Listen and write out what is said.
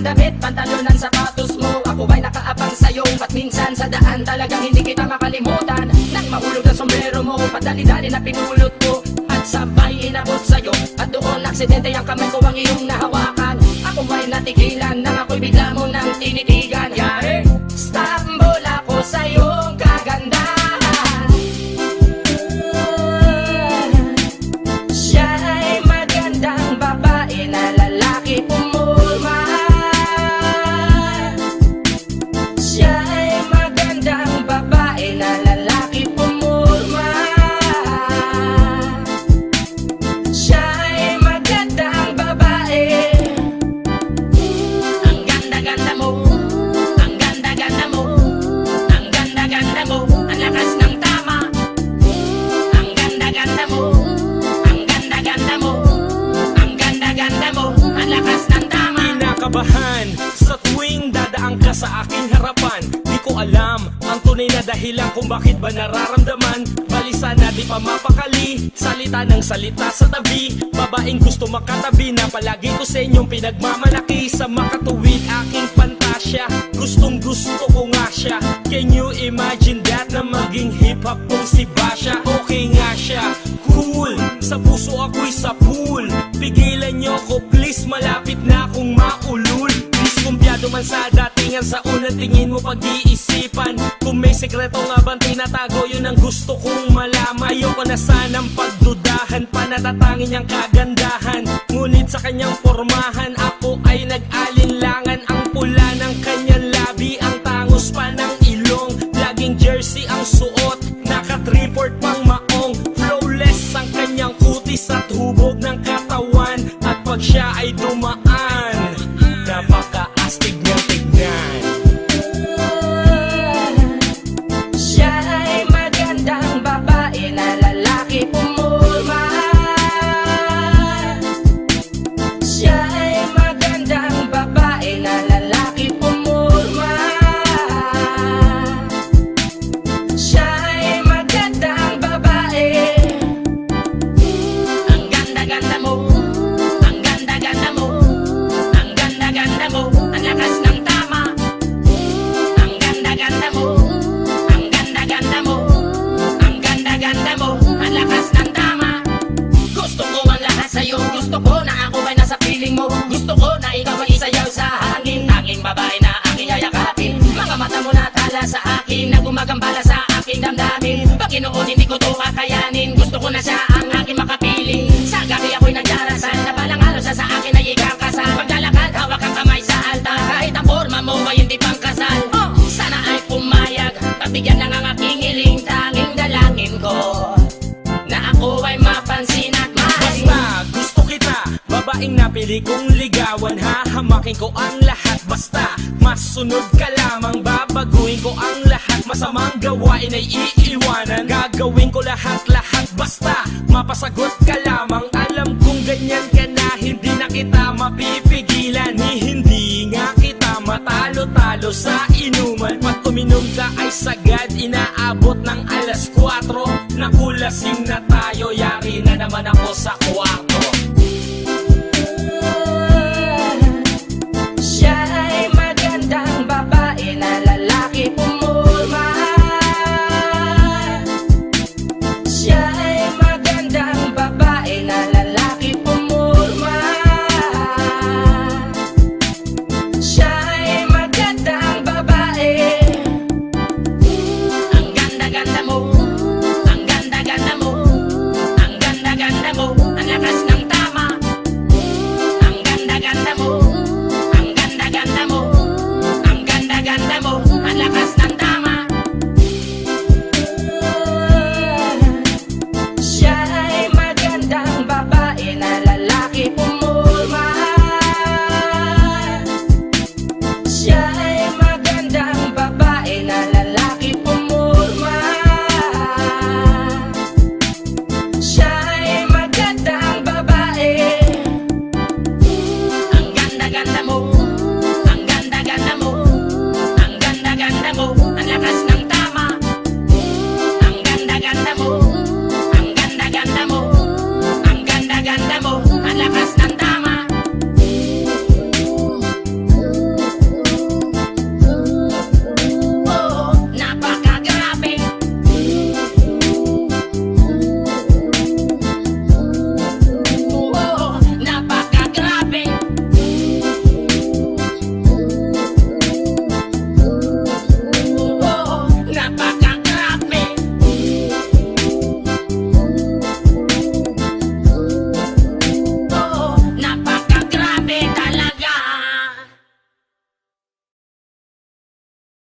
damit, pantalonan, sapatos mo. Ako ba'y nakaabang sa'yo, ba't minsan sa daan talagang hindi kita makalimutan. Nang mahulog na sombrero mo, padali-dali na pinulot ko, at sabay inabot sa'yo. At doon aksidente ang kamay ko ang iyong nahawakan. Ako ba'y natigilan, nang ako'y bigla mo nang tinitigan. Yari, stambol ako sa iyong kagandahan. Siya'y magandang babae na lalaki pumulma. Siya'y magandang babae na lalaki pumulma. Siya'y magandang babae. Ang ganda-ganda mo, ang ganda-ganda mo, ang ganda-ganda mo, ang lakas ng tama. Ang ganda-ganda mo, ang ganda-ganda mo, ang ganda-ganda mo, ang lakas ng tama. Kinakabahan sa tuwing dadaan ka sa aking harapan. Di ko alam ang tunay na dahilan kung bakit ba nararamdaman. Balisa na di pa mapakali, salita ng salita sa tabi. Babaeng gusto makatabi na palagi ko sa inyong pinagmamalaki. Sa makatuwid aking pantasya, gustong gusto ko nga siya. Can you imagine that na maging hip-hop kong si Basha? Okay nga siya, cool, sa puso ako'y sa pool. Pigilan nyo ko please, malapit na akong maulul. Diskumpiyado man sa datingan, sa unang tingin mo pag-iisipan. Kung may sekreto nga bang tinatago, yun ang gusto kong malaman. Ayoko na sanang pagdudahan, panatatangin niyang kagandahan. Ngunit sa kanyang formahan, ako ay nag-alinlangan. Ang pula ng kanyang labi, ang tangos pa ng ilong. Laging jersey ang suot, naka-3-4 pang maong. Flawless ang kanyang kutis at hubog ng katawan. At pag siya ay dumaan, napaka-astig niyang tignan. Siya'y magandang babae na lalaki pumulma. Siya'y magandang babae na lalaki pumulma. Siya'y magandang babae. Ang ganda-ganda mo, ang ganda-ganda mo, ang ganda-ganda mo, ang lakas ng tama. Ang ganda-ganda mo, ang ganda-ganda mo, ang ganda-ganda mo, ang lakas ng tama. Gusto ko ang lahat sa'yo, gusto ko na ako ay nasa piling mo. Gusto ko na ikaw ay isayaw sa hangin. Tanging babae na aking yayakapin. Mga mata mo na tala sa akin, na gumagambala sa aking damdamin. Paginoon hindi ko to kakayanin, gusto ko na siya ang aking makapiling. Sa gabi ako'y nagdarasal, na balang araw sa akin ay ikakasal. Paglalakad, hawak ang kamay sa altar, kahit ang forma mo ay hindi pang kasal. Sana ay pumayag, pagbigyan lang ang aking hiling. Tanging dalangin ko na ako ay mapansin at mahalin. Basta gusto kita, babaeng napili kong ligawan. Hahamakin ko ang lahat, basta masunod ka lamang. Babaguhin ko ang lahat, masamang gawain ay iiwanan. Gagawin ko lahat-lahat, basta mapasagot ka lamang. Alam kong ganyan ka na, hindi na kita mapipigilan. Hindi nga kita matalo-talo sa inuman. Pag uminom ka ay sagad, inaabot ng alas 4. Nakulasing na tayo, yari na naman ako sa 4.